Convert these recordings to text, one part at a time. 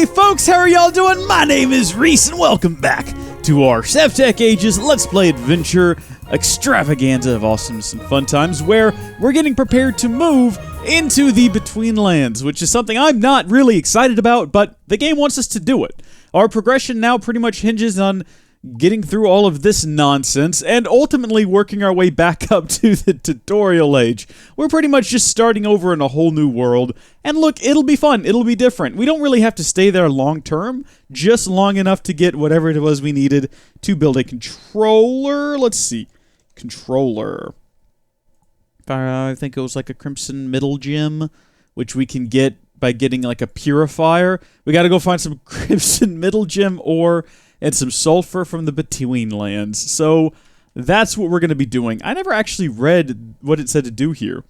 Hey folks, how are y'all doing? My name is Rees and welcome back to our SevTech Ages Let's Play Adventure extravaganza of awesomeness and fun times where we're getting prepared to move into the Between Lands, which is something I'm not really excited about, but the game wants us to do it. Our progression now pretty much hinges on getting through all of this nonsense and ultimately working our way back up to the tutorial age. We're pretty much just starting over in a whole new world, and look, it'll be fun, it'll be different. We don't really have to stay there long term, just long enough to get whatever it was we needed to build a controller. Let's see, controller. I think it was like a Crimson Middle Gem, which we can get by getting like a purifier. We gotta go find some Crimson Middle Gem ore and some sulfur from the Between Lands. So that's what we're going to be doing. I never actually read what it said to do here.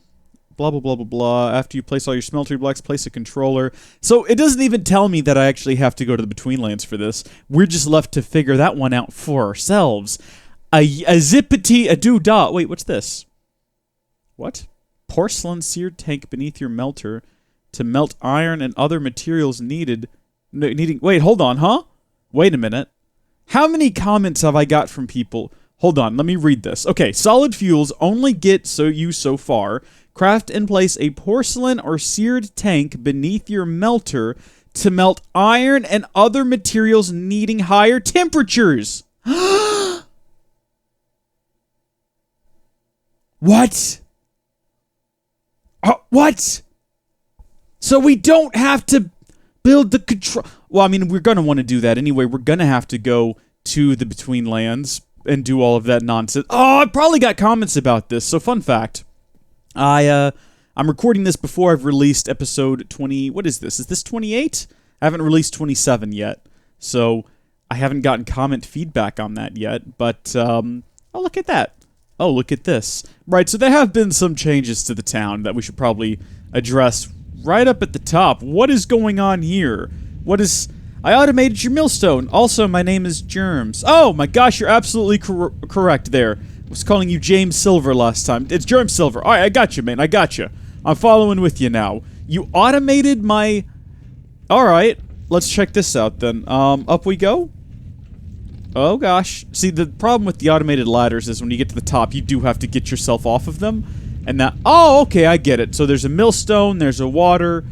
Blah, blah, blah, blah, blah. After you place all your smeltery blocks, place a controller. So it doesn't even tell me that I actually have to go to the Between Lands for this. We're just left to figure that one out for ourselves. A zippity a doo dah. Wait, what's this? What? Porcelain seared tank beneath your melter to melt iron and other materials needing. Wait, hold on, huh? Wait a minute. How many comments have I got from people? Hold on, let me read this. Okay, solid fuels only get so far. Craft and place a porcelain or seared tank beneath your melter to melt iron and other materials needing higher temperatures. What? What? So we don't have to build the control. Well, I mean, we're going to want to do that anyway. We're going to have to go to the Between Lands and do all of that nonsense. Oh, I probably got comments about this. So, fun fact. I'm recording this before I've released episode 20. What is this? Is this 28? I haven't released 27 yet. So, I haven't gotten comment feedback on that yet. But, oh, look at that. Oh, look at this. Right, so there have been some changes to the town that we should probably address right up at the top. What is going on here? I automated your millstone. Also, my name is Germs. Oh my gosh, you're absolutely correct there. I was calling you James Silver last time. It's Germs Silver. Alright, I got you, man. I got you. I'm following with you now. You automated my... Alright, let's check this out then. Up we go? Oh gosh. See, the problem with the automated ladders is when you get to the top, you do have to get yourself off of them. And that... Oh, okay, I get it. So there's a millstone, there's a water,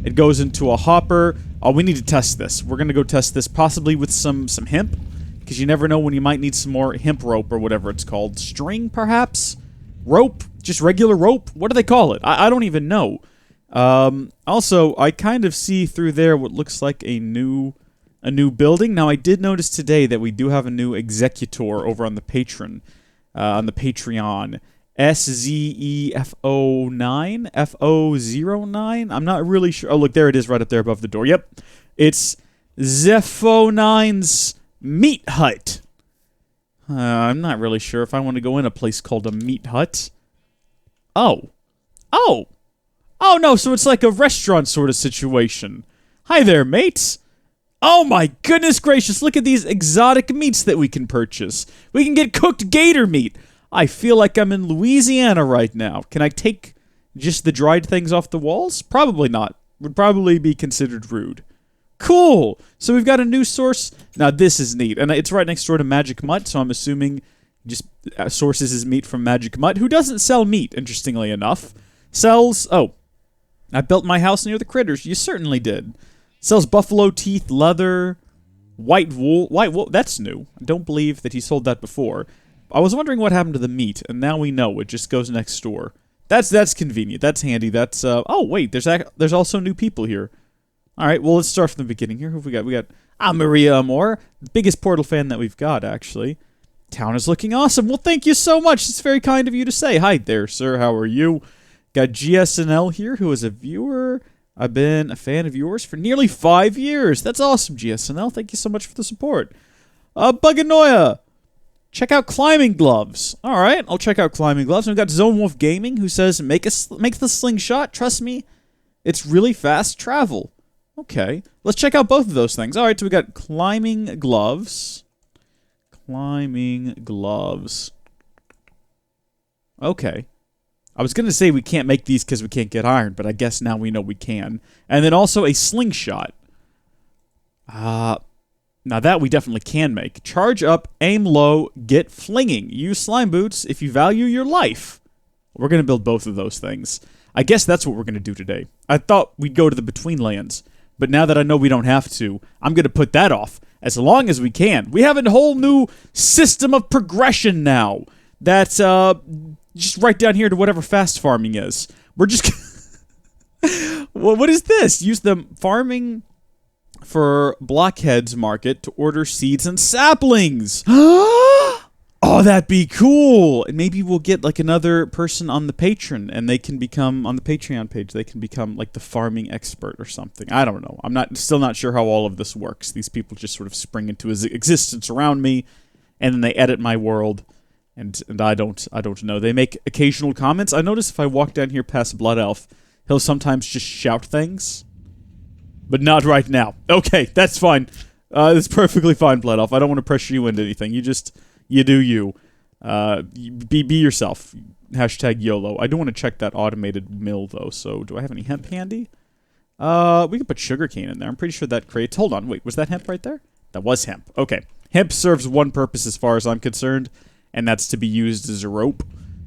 it goes into a hopper. Oh, we need to test this. We're gonna go test this possibly with some hemp, because you never know when you might need some more hemp rope or whatever it's called. String, perhaps? Rope? Just regular rope? What do they call it? I don't even know. Also, I kind of see through there what looks like a new building. Now, I did notice today that we do have a new executor over on the Patreon. SZEFO9? FO09? I'm not really sure. Oh, look, there it is right up there above the door. Yep. It's Zepho9's Meat Hut. I'm not really sure if I want to go in a place called a Meat Hut. Oh. Oh. Oh, no, so it's like a restaurant sort of situation. Hi there, mates. Oh my goodness gracious, look at these exotic meats that we can purchase. We can get cooked gator meat. I feel like I'm in Louisiana right now. Can I take just the dried things off the walls? Probably not. Would probably be considered rude. Cool! So we've got a new source. Now this is neat. And it's right next door to Magic Mutt, so I'm assuming just sources his meat from Magic Mutt, who doesn't sell meat, interestingly enough. Sells... Oh. I built my house near the critters. You certainly did. Sells buffalo teeth, leather, white wool. White wool, that's new. I don't believe that he sold that before. I was wondering what happened to the meat, and now we know. It just goes next door. That's convenient. That's handy. That's, oh, wait, there's also new people here. Alright, well, let's start from the beginning here. Who have we got? We got Maria Amor, the biggest Portal fan that we've got, actually. Town is looking awesome. Well, thank you so much. It's very kind of you to say. Hi there, sir. How are you? Got GSNL here, who is a viewer. I've been a fan of yours for nearly 5 years. That's awesome, GSNL. Thank you so much for the support. Buganoia. Check out climbing gloves. All right, I'll check out climbing gloves. And we've got Zone Wolf Gaming, who says, make the slingshot. Trust me, it's really fast travel. Okay, let's check out both of those things. All right, so we got climbing gloves. Climbing gloves. Okay. I was going to say we can't make these because we can't get iron, but I guess now we know we can. And then also a slingshot. Now that we definitely can make. Charge up, aim low, get flinging. Use slime boots if you value your life. We're going to build both of those things. I guess that's what we're going to do today. I thought we'd go to the Between Lands, but now that I know we don't have to, I'm going to put that off as long as we can. We have a whole new system of progression now that's just right down here to whatever fast farming is. We're just... Well, what is this? Use the farming for Blockhead's Market to order seeds and saplings. Oh, that'd be cool. And maybe we'll get like another person on the Patreon, and they can become on the Patreon page. They can become like the farming expert or something. I don't know. I'm still not sure how all of this works. These people just sort of spring into existence around me, and then they edit my world, and I don't know. They make occasional comments. I notice if I walk down here past Blood Elf, he'll sometimes just shout things. But not right now. Okay, that's fine. It's perfectly fine, Blood Elf. I don't want to pressure you into anything. You do you. Be yourself. Hashtag YOLO. I do want to check that automated mill, though. So, do I have any hemp handy? We can put sugarcane in there. I'm pretty sure that creates... Hold on, wait. Was that hemp right there? That was hemp. Okay. Hemp serves one purpose as far as I'm concerned, and that's to be used as a rope.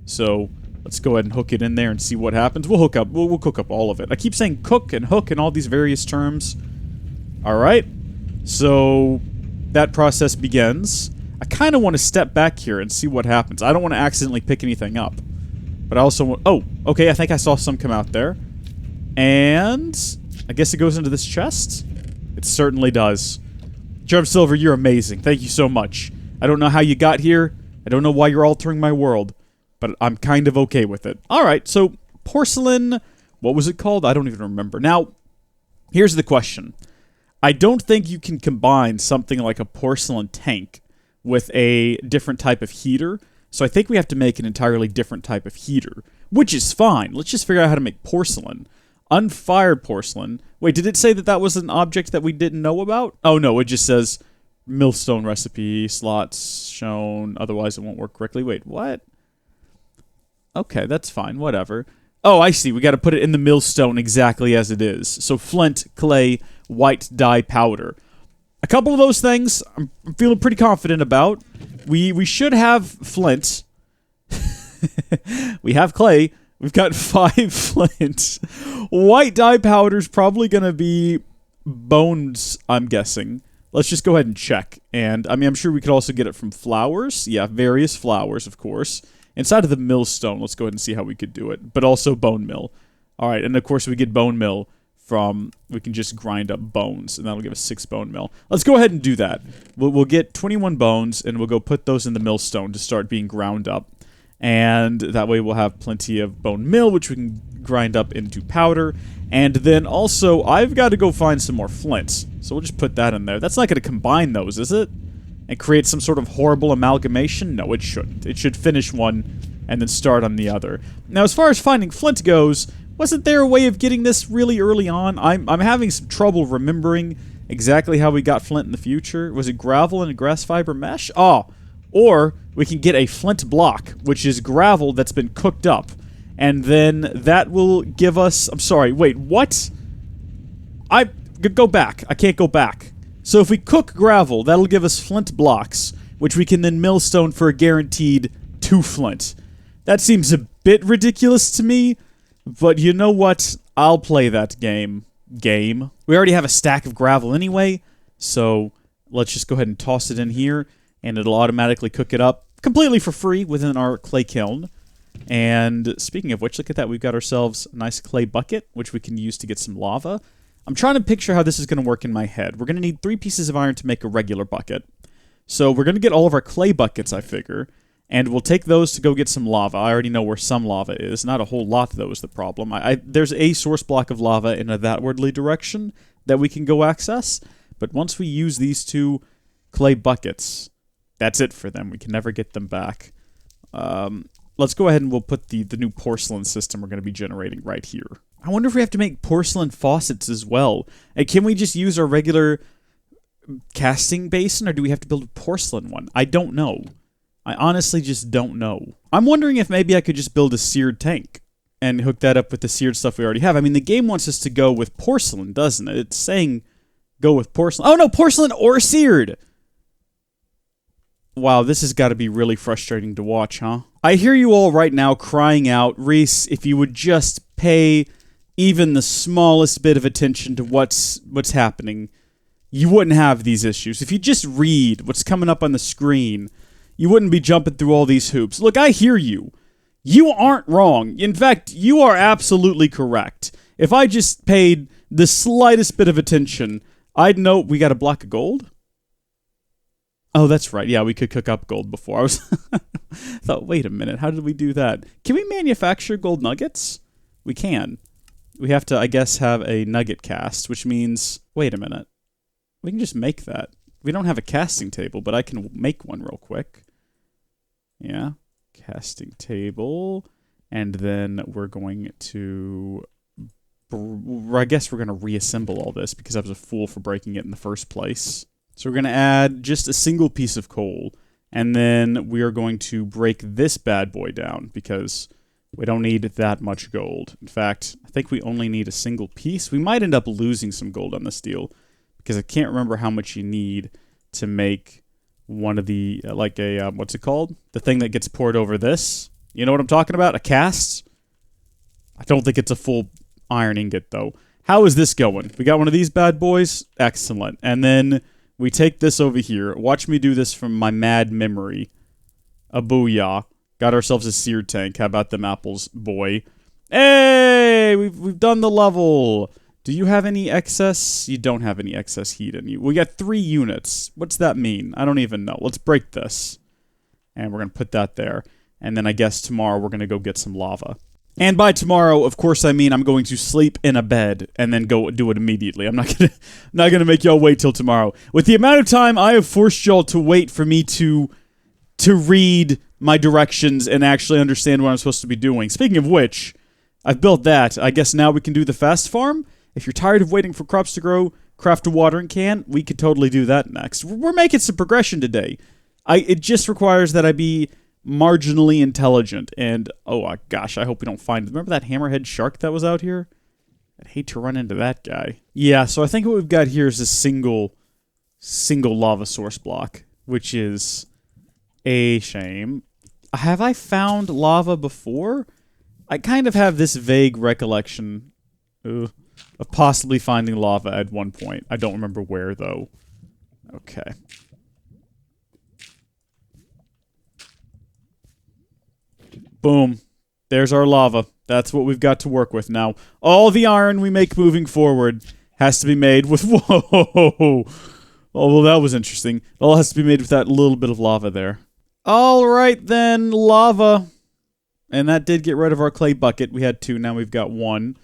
So... let's go ahead and hook it in there and see what happens. We'll cook up all of it. I keep saying cook and hook and all these various terms. Alright. So, that process begins. I kind of want to step back here and see what happens. I don't want to accidentally pick anything up. But I also want... oh, okay, I think I saw some come out there. And... I guess it goes into this chest? It certainly does. Germ Silver, you're amazing. Thank you so much. I don't know how you got here. I don't know why you're altering my world. But I'm kind of okay with it. Alright, so porcelain... what was it called? I don't even remember. Now, here's the question. I don't think you can combine something like a porcelain tank with a different type of heater. So I think we have to make an entirely different type of heater. Which is fine. Let's just figure out how to make porcelain. Unfired porcelain. Wait, did it say that that was an object that we didn't know about? Oh no, it just says millstone recipe, slots shown, otherwise it won't work correctly. Wait, what? Okay, that's fine, whatever. Oh, I see, we gotta put it in the millstone exactly as it is. So flint, clay, white dye powder. A couple of those things I'm feeling pretty confident about. We should have flint. We have clay. We've got 5 flint. White dye powder's probably gonna be bones, I'm guessing. Let's just go ahead and check. And, I mean, I'm sure we could also get it from flowers. Yeah, various flowers, of course. Inside of the millstone, let's go ahead and see how we could do it. But also bone mill. Alright, and of course we get bone mill from... we can just grind up bones, and that'll give us 6 bone mill. Let's go ahead and do that. We'll get 21 bones, and we'll go put those in the millstone to start being ground up. And that way we'll have plenty of bone mill, which we can grind up into powder. And then also, I've got to go find some more flint. So we'll just put that in there. That's not going to combine those, is it? And create some sort of horrible amalgamation? No, it shouldn't. It should finish one and then start on the other. Now, as far as finding flint goes, wasn't there a way of getting this really early on? I'm having some trouble remembering exactly how we got flint in the future. Was it gravel and a grass fiber mesh? Oh, or we can get a flint block, which is gravel that's been cooked up. And then that will give us... I'm sorry, wait, what? Go back. I can't go back. So if we cook gravel, that'll give us flint blocks, which we can then millstone for a guaranteed 2 flint. That seems a bit ridiculous to me, but you know what? I'll play that game. We already have a stack of gravel anyway, so let's just go ahead and toss it in here, and it'll automatically cook it up completely for free within our clay kiln. And speaking of which, look at that. We've got ourselves a nice clay bucket, which we can use to get some lava. I'm trying to picture how this is going to work in my head. We're going to need 3 pieces of iron to make a regular bucket. So we're going to get all of our clay buckets, I figure, and we'll take those to go get some lava. I already know where some lava is. Not a whole lot, though, is the problem. There's a source block of lava in a thatwardly direction that we can go access, but once we use these 2 clay buckets, that's it for them. We can never get them back. Let's go ahead and we'll put the new porcelain system we're going to be generating right here. I wonder if we have to make porcelain faucets as well. And can we just use our regular casting basin, or do we have to build a porcelain one? I don't know. I honestly just don't know. I'm wondering if maybe I could just build a seared tank and hook that up with the seared stuff we already have. I mean, the game wants us to go with porcelain, doesn't it? It's saying Go with porcelain. Oh, no, porcelain or seared. Wow, this has got to be really frustrating to watch, huh? I hear you all right now crying out, Rees, if you would just pay even the smallest bit of attention to what's happening, you wouldn't have these issues. If you just read what's coming up on the screen, you wouldn't be jumping through all these hoops. Look, I hear you. You aren't wrong. In fact, you are absolutely correct. If I just paid the slightest bit of attention, I'd know we got a block of gold. Oh, that's right. Yeah, we could cook up gold before. I was thought, wait a minute, how did we do that? Can we manufacture gold nuggets? We can. We have to, I guess, have a nugget cast, which means, wait a minute. We can just make that. We don't have a casting table, but I can make one real quick. Yeah. Casting table. And then we're going to... I guess we're going to reassemble all this because I was a fool for breaking it in the first place. So we're going to add just a single piece of coal. And then we are going to break this bad boy down because we don't need that much gold. In fact, I think we only need a single piece. We might end up losing some gold on this deal because I can't remember how much you need to make one of the, what's it called? The thing that gets poured over this. You know what I'm talking about? A cast? I don't think it's a full iron ingot, though. How is this going? We got one of these bad boys? Excellent. And then we take this over here. Watch me do this from my mad memory. A booyah. Got ourselves a seared tank. How about them apples, boy? Hey! We've done the level. Do you have any excess? You don't have any excess heat in you. We got 3 units. What's that mean? I don't even know. Let's break this. And we're going to put that there. And then I guess tomorrow we're going to go get some lava. And by tomorrow, of course, I mean I'm going to sleep in a bed and then go do it immediately. I'm not gonna make y'all wait till tomorrow. With the amount of time I have forced y'all to wait for me to read my directions and actually understand what I'm supposed to be doing. Speaking of which, I've built that. I guess now we can do the fast farm. If you're tired of waiting for crops to grow, craft a watering can. We could totally do that next. We're making some progression today. It just requires that I be marginally intelligent, and oh gosh, I hope we don't find... Remember that hammerhead shark that was out here? I'd hate to run into that guy. Yeah, so I think what we've got here is a single lava source block, which is a shame. Have I found lava before? I kind of have this vague recollection of possibly finding lava at one point. I don't remember where, though. Okay. Boom. There's our lava. That's what we've got to work with now. All the iron we make moving forward has to be made with... Whoa! Oh, well, that was interesting. It all has to be made with that little bit of lava there. All right, then. Lava. And that did get rid of our clay bucket. We had 2. Now we've got 1.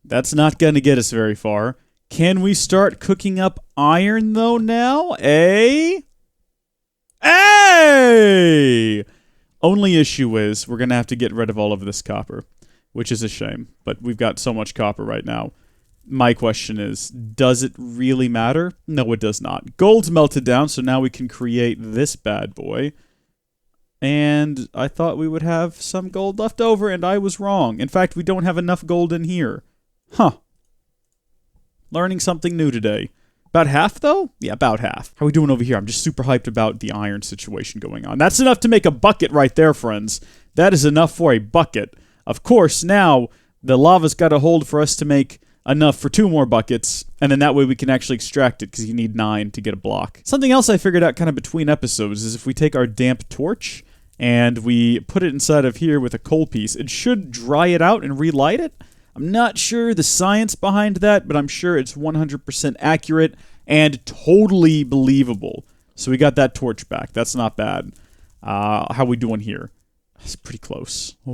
That's not going to get us very far. Can we start cooking up iron, though, now? Eh? Hey! Only issue is we're going to have to get rid of all of this copper, which is a shame. But we've got so much copper right now. My question is, does it really matter? No, it does not. Gold's melted down, so now we can create this bad boy. And I thought we would have some gold left over, and I was wrong. In fact, we don't have enough gold in here. Huh. Learning something new today. About half, though? Yeah, about half. How are we doing over here? I'm just super hyped about the iron situation going on. That's enough to make a bucket right there, friends. That is enough for a bucket. Of course, now the lava's got to hold for us to make enough for 2 more buckets, and then that way we can actually extract it, because you need 9 to get a block. Something else I figured out kind of between episodes is if we take our damp torch and we put it inside of here with a coal piece, it should dry it out and relight it. I'm not sure the science behind that, but I'm sure it's 100% accurate and totally believable. So we got that torch back. That's not bad. How we doing here? That's pretty close. Oh,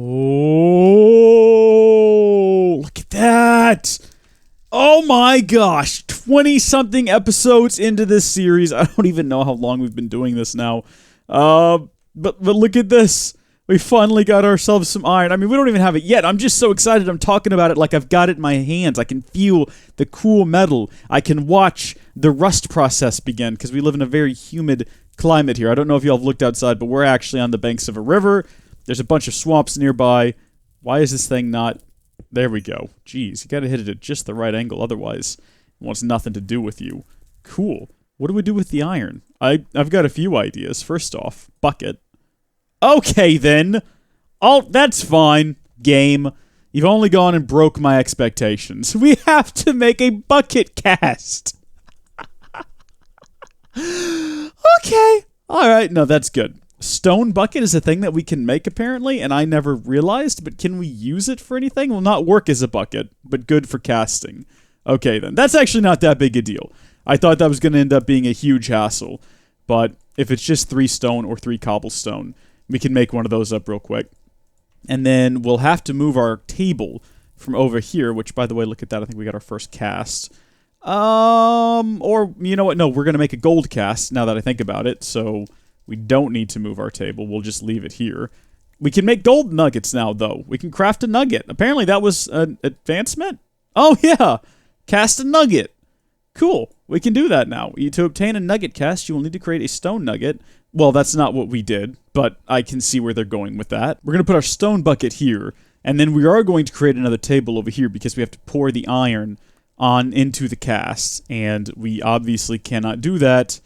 look at that. Oh my gosh. 20-something episodes into this series. I don't even know how long we've been doing this now. But look at this. We finally got ourselves some iron. I mean, we don't even have it yet. I'm just so excited. I'm talking about it like I've got it in my hands. I can feel the cool metal. I can watch the rust process begin because we live in a very humid climate here. I don't know if y'all have looked outside, but we're actually on the banks of a river. There's a bunch of swamps nearby. Why is this thing not... There we go. Jeez, you gotta hit it at just the right angle. Otherwise, wants nothing to do with you. Cool. What do we do with the iron? I've got a few ideas. First off, bucket. Okay, then. Oh, that's fine. Game. You've only gone and broke my expectations. We have to make a bucket cast. Okay. Alright, no, that's good. Stone bucket is a thing that we can make, apparently, and I never realized, but can we use it for anything? Will not work as a bucket, but good for casting. Okay, then. That's actually not that big a deal. I thought that was going to end up being a huge hassle, but if it's just 3 stone or 3 cobblestone, we can make one of those up real quick. And then we'll have to move our table from over here, which, by the way, look at that. I think we got our first cast. Or, you know what? No, we're going to make a gold cast, now that I think about it, so we don't need to move our table. We'll just leave it here. We can make gold nuggets now, though. We can craft a nugget. Apparently, that was an advancement. Oh, yeah. Cast a nugget. Cool. We can do that now. To obtain a nugget cast, you will need to create a stone nugget. Well, that's not what we did, but I can see where they're going with that. We're going to put our stone bucket here, and then we are going to create another table over here because we have to pour the iron on into the cast, and we obviously cannot do that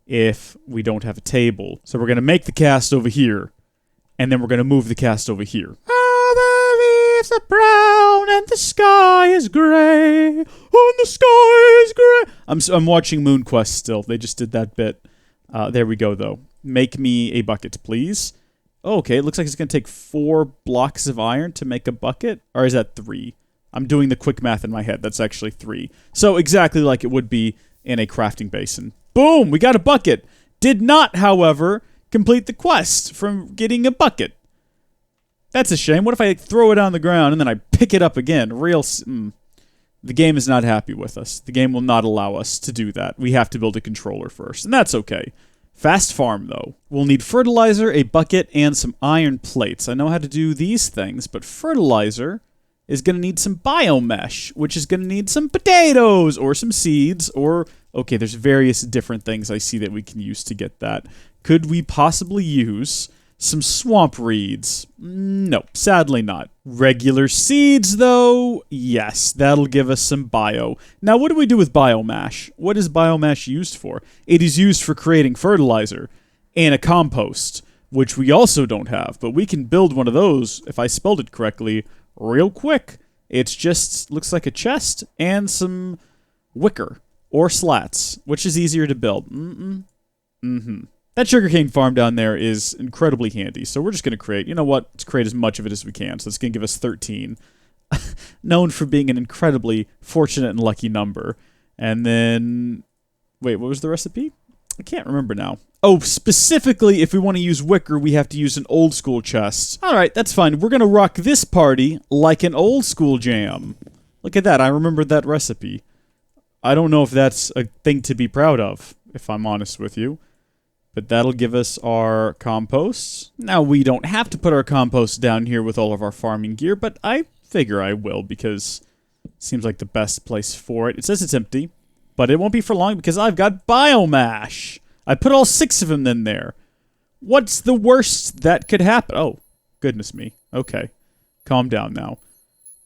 if we don't have a table. So we're going to make the cast over here, and then we're going to move the cast over here. Oh, the leaves are brown, and the sky is gray, and the sky is gray. I'm watching Moon Quest still. They just did that bit. There we go, though. Make me a bucket, please. Oh, okay, it looks like it's going to take 4 blocks of iron to make a bucket. Or is that 3? I'm doing the quick math in my head. That's actually 3. So exactly like it would be in a crafting basin. Boom! We got a bucket. Did not, however, complete the quest from getting a bucket. That's a shame. What if I throw it on the ground and then I pick it up again? The game is not happy with us. The game will not allow us to do that. We have to build a controller first, and that's okay. Fast farm, though. We'll need fertilizer, a bucket, and some iron plates. I know how to do these things, but fertilizer is going to need some biomesh, which is going to need some potatoes, or some seeds, or... Okay, there's various different things I see that we can use to get that. Could we possibly use some swamp reeds? No, sadly not. Regular seeds, though? Yes, that'll give us some bio. Now, what do we do with biomash? What is biomash used for? It is used for creating fertilizer and a compost, which we also don't have, but we can build one of those, if I spelled it correctly, real quick. It's just, looks like a chest and some wicker or slats, which is easier to build. That sugarcane farm down there is incredibly handy, so we're just going to create, you know what, let's create as much of it as we can, so it's going to give us 13. Known for being an incredibly fortunate and lucky number. And then, wait, what was the recipe? I can't remember now. Oh, specifically, if we want to use wicker, we have to use an old school chest. Alright, that's fine. We're going to rock this party like an old school jam. Look at that, I remembered that recipe. I don't know if that's a thing to be proud of, if I'm honest with you. But that'll give us our compost. Now, we don't have to put our compost down here with all of our farming gear, but I figure I will because it seems like the best place for it. It says it's empty, but it won't be for long because I've got biomash. I put all 6 of them in there. What's the worst that could happen? Oh, goodness me. Okay. Calm down now.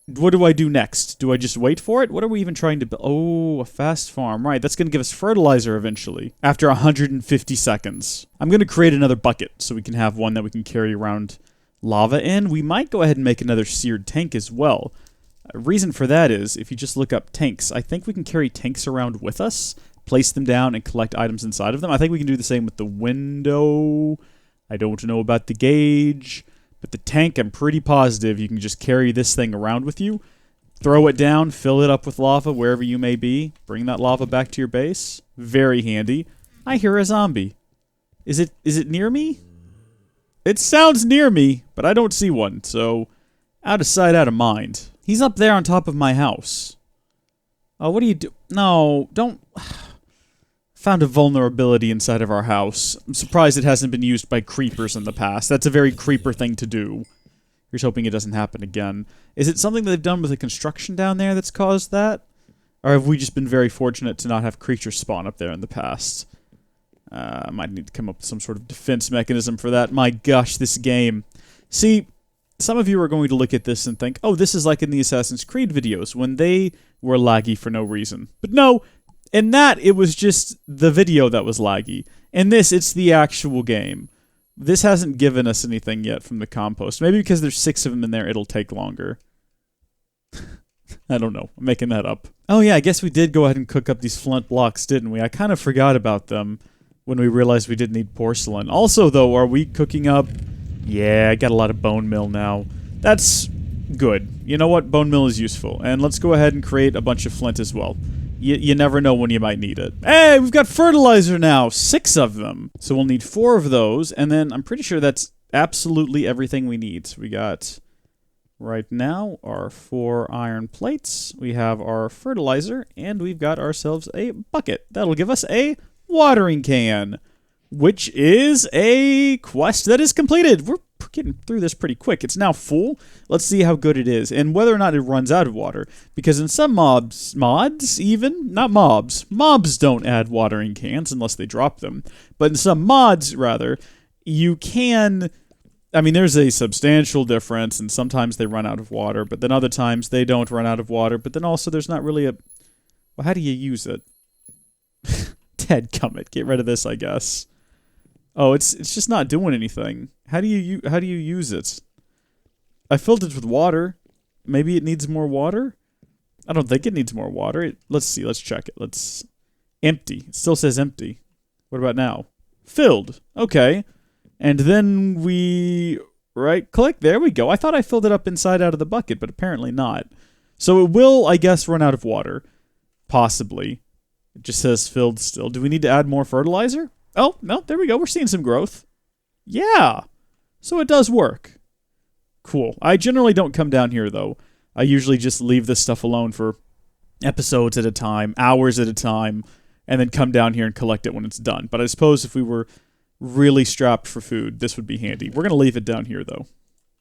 What do I do next? Do I just wait for it? What are we even trying to build? Oh, a fast farm. Right, that's going to give us fertilizer eventually. After 150 seconds. I'm going to create another bucket so we can have one that we can carry around lava in. We might go ahead and make another seared tank as well. A reason for that is, if you just look up tanks, I think we can carry tanks around with us, place them down, and collect items inside of them. I think we can do the same with the window. I don't know about the gauge. But the tank, I'm pretty positive you can just carry this thing around with you, throw it down, fill it up with lava wherever you may be, bring that lava back to your base. Very handy. I hear a zombie. Is it near me? It sounds near me, but I don't see one, so out of sight, out of mind. He's up there on top of my house. Oh, what do you do? No, don't... Found a vulnerability inside of our house. I'm surprised it hasn't been used by creepers in the past. That's a very creeper thing to do. Here's hoping it doesn't happen again. Is it something that they've done with the construction down there that's caused that? Or have we just been very fortunate to not have creatures spawn up there in the past? I might need to come up with some sort of defense mechanism for that. My gosh, this game. See, some of you are going to look at this and think, oh, this is like in the Assassin's Creed videos when they were laggy for no reason. But no, in that, it was just the video that was laggy. In this, it's the actual game. This hasn't given us anything yet from the compost. Maybe because there's 6 of them in there, it'll take longer. I don't know. I'm making that up. Oh yeah, I guess we did go ahead and cook up these flint blocks, didn't we? I kind of forgot about them when we realized we didn't need porcelain. Also, though, are we cooking up... Yeah, I got a lot of bone meal now. That's good. You know what? Bone meal is useful. And let's go ahead and create a bunch of flint as well. You never know when you might need it. Hey, we've got fertilizer now! 6 of them. So we'll need 4 of those, and then I'm pretty sure that's absolutely everything we need. So we got... Right now, our 4 iron plates, we have our fertilizer, and we've got ourselves a bucket. That'll give us a watering can, which is a quest that is completed. We're getting through this pretty quick. It's now full. Let's see how good it is, and whether or not it runs out of water, because in some mods don't add watering cans unless they drop them, but in some mods, rather, you can... I mean, there's a substantial difference, and sometimes they run out of water, but then other times they don't run out of water, but then also there's not really a... Well, how do you use it? Dadgummit, get rid of this, I guess. Oh, it's just not doing anything. How do you use it? I filled it with water. Maybe it needs more water? I don't think it needs more water. Let's see, let's check it. Empty. It still says empty. What about now? Filled. Okay. And then we right-click. There we go. I thought I filled it up inside out of the bucket, but apparently not. So it will, I guess, run out of water. Possibly. It just says filled still. Do we need to add more fertilizer? Oh, no, there we go. We're seeing some growth. Yeah. So it does work. Cool. I generally don't come down here, though. I usually just leave this stuff alone for episodes at a time, hours at a time, and then come down here and collect it when it's done. But I suppose if we were... really strapped for food, this would be handy. We're going to leave it down here, though.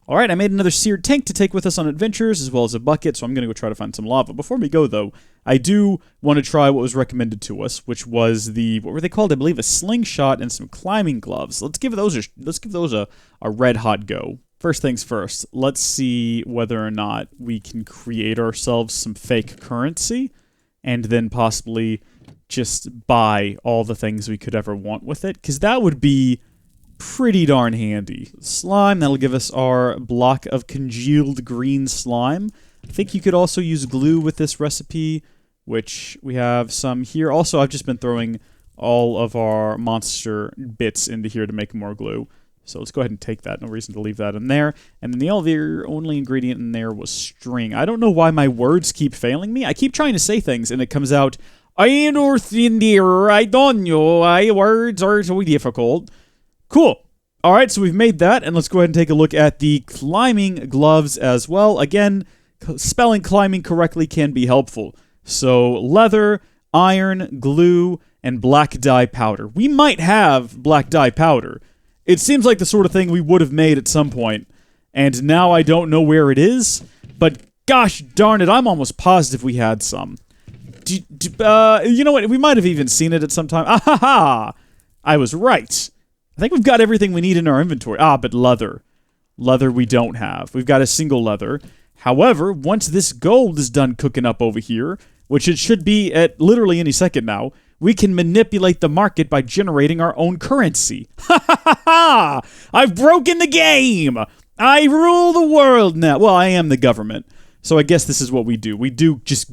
Alright, I made another seared tank to take with us on adventures, as well as a bucket, so I'm going to go try to find some lava. Before we go, though, I do want to try what was recommended to us, which was the, what were they called? I believe a slingshot and some climbing gloves. Let's give those a red-hot go. First things first, let's see whether or not we can create ourselves some fake currency, and then possibly... just buy all the things we could ever want with it, because that would be pretty darn handy. Slime, that'll give us our block of congealed green slime. I think you could also use glue with this recipe, which we have some here. Also, I've just been throwing all of our monster bits into here to make more glue. So let's go ahead and take that. No reason to leave that in there. And then the only ingredient in there was string. I don't know why my words keep failing me. I keep trying to say things, and it comes out... I don't know. Words are so difficult. Cool. Alright, so we've made that, and let's go ahead and take a look at the climbing gloves as well. Again, spelling climbing correctly can be helpful. So, leather, iron, glue, and black dye powder. We might have black dye powder. It seems like the sort of thing we would have made at some point, and now I don't know where it is, but gosh darn it, I'm almost positive we had some. You know what? We might have even seen it at some time. Ah ha ha! I was right. I think we've got everything we need in our inventory. Ah, but leather. Leather we don't have. We've got a single leather. However, once this gold is done cooking up over here, which it should be at literally any second now, we can manipulate the market by generating our own currency. Ha ha ha ha! I've broken the game! I rule the world now. Well, I am the government. So I guess this is what we do. We do just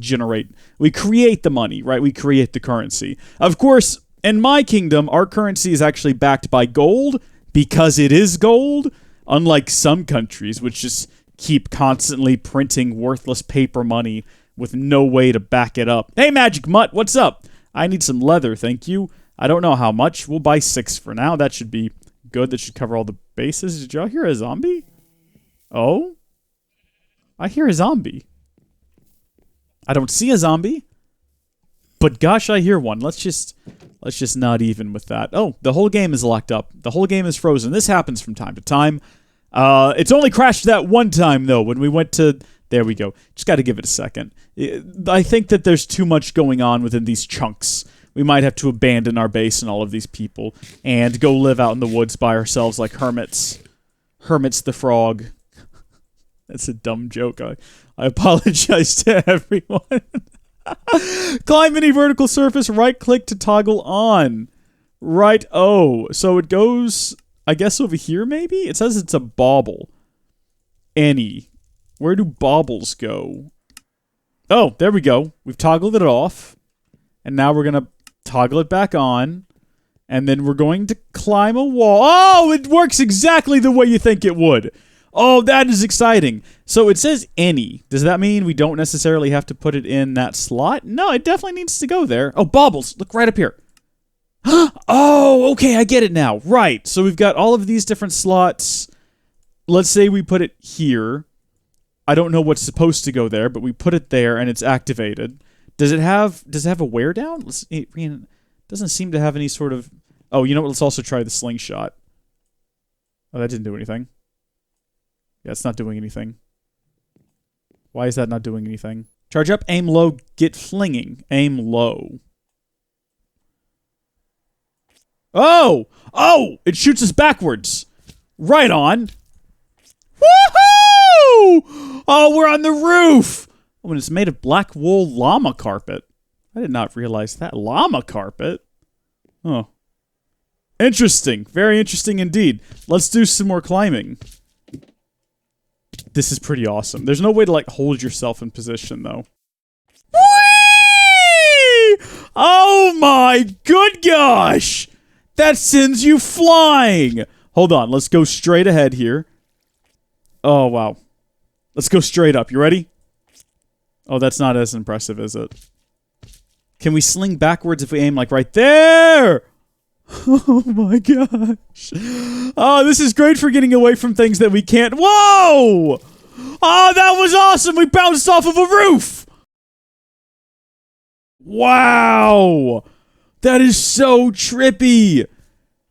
we create the money, right? We create the currency. Of course, in my kingdom, our currency is actually backed by gold because it is gold, unlike some countries, which just keep constantly printing worthless paper money with no way to back it up. Hey, Magic Mutt, what's up? I need some leather, thank you. I don't know how much. We'll buy 6 for now. That should be good. That should cover all the bases. Did y'all hear a zombie? Oh? I hear a zombie. I don't see a zombie, but gosh, I hear one. Let's just not even with that. Oh, the whole game is locked up. The whole game is frozen. This happens from time to time. It's only crashed that one time, though, when we went to... There we go. Just got to give it a second. I think that there's too much going on within these chunks. We might have to abandon our base and all of these people and go live out in the woods by ourselves like hermits. Hermits the frog. That's a dumb joke. I apologize to everyone. Climb any vertical surface, right-click to toggle on. Right, oh. So it goes, I guess, over here, maybe? It says it's a bauble. Any. Where do baubles go? Oh, there we go. We've toggled it off. And now we're going to toggle it back on. And then we're going to climb a wall. Oh, it works exactly the way you think it would. Oh, that is exciting. So it says any. Does that mean we don't necessarily have to put it in that slot? No, it definitely needs to go there. Oh, baubles. Look right up here. Oh, okay, I get it now. Right. So we've got all of these different slots. Let's say we put it here. I don't know what's supposed to go there, but we put it there and it's activated. Does it have a wear down? It doesn't seem to have any sort of... Oh, you know what? Let's also try the slingshot. Oh, that didn't do anything. Yeah, it's not doing anything. Why is that not doing anything? Charge up, aim low, get flinging. Aim low. Oh! Oh! It shoots us backwards. Right on. Woohoo! Oh, we're on the roof! Oh, and it's made of black wool llama carpet. I did not realize that. Llama carpet? Oh. Interesting. Very interesting indeed. Let's do some more climbing. This is pretty awesome. There's no way to, like, hold yourself in position, though. Whee! Oh my good gosh! That sends you flying! Hold on, let's go straight ahead here. Oh, wow. Let's go straight up. You ready? Oh, that's not as impressive, is it? Can we sling backwards if we aim, like, right there? Oh my gosh. Oh, this is great for getting away from things that we can't... Whoa! Oh, that was awesome! We bounced off of a roof! Wow! That is so trippy!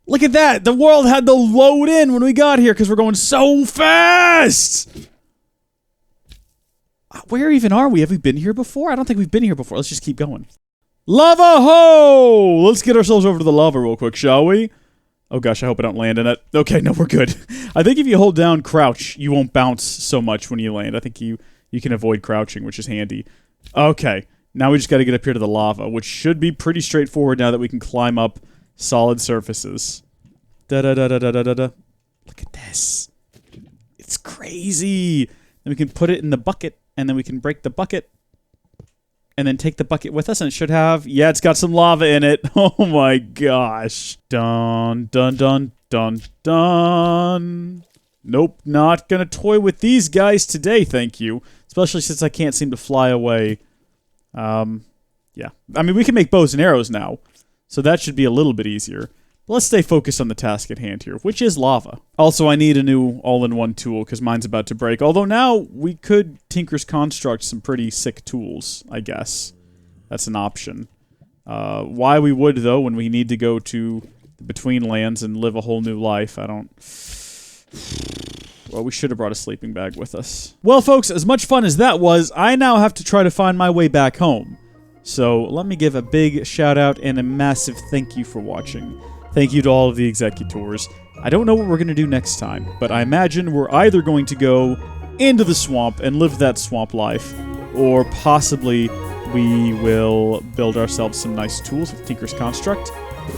Look at that! The world had to load in when we got here because we're going so fast! Where even are we? Have we been here before? I don't think we've been here before. Let's just keep going. Lava ho! Let's get ourselves over to the lava real quick, shall we? Oh gosh, I hope I don't land in it. Okay, no, we're good. I think if you hold down crouch, you won't bounce so much when you land. I think you can avoid crouching, which is handy. Okay, now we just gotta get up here to the lava, which should be pretty straightforward now that we can climb up solid surfaces. Da-da-da-da-da-da-da. Look at this. It's crazy. Then we can put it in the bucket, and then we can break the bucket. And then take the bucket with us, and it should have... Yeah, it's got some lava in it. Oh my gosh. Dun, dun, dun, dun, dun. Nope, not gonna toy with these guys today, thank you. Especially since I can't seem to fly away. Yeah. I mean, we can make bows and arrows now. So that should be a little bit easier. But let's stay focused on the task at hand here, which is lava. Also, I need a new all-in-one tool, because mine's about to break. Although now, we could Tinker's Construct some pretty sick tools, I guess. That's an option. Why we would, though, when we need to go to the Between Lands and live a whole new life, I don't... Well, we should have brought a sleeping bag with us. Well, folks, as much fun as that was, I now have to try to find my way back home. So, let me give a big shout-out and a massive thank you for watching. Thank you to all of the executors. I don't know what we're going to do next time, but I imagine we're either going to go into the swamp and live that swamp life, or possibly we will build ourselves some nice tools with Tinker's Construct.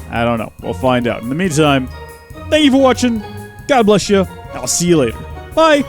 I don't know. We'll find out. In the meantime, thank you for watching. God bless you. I'll see you later. Bye!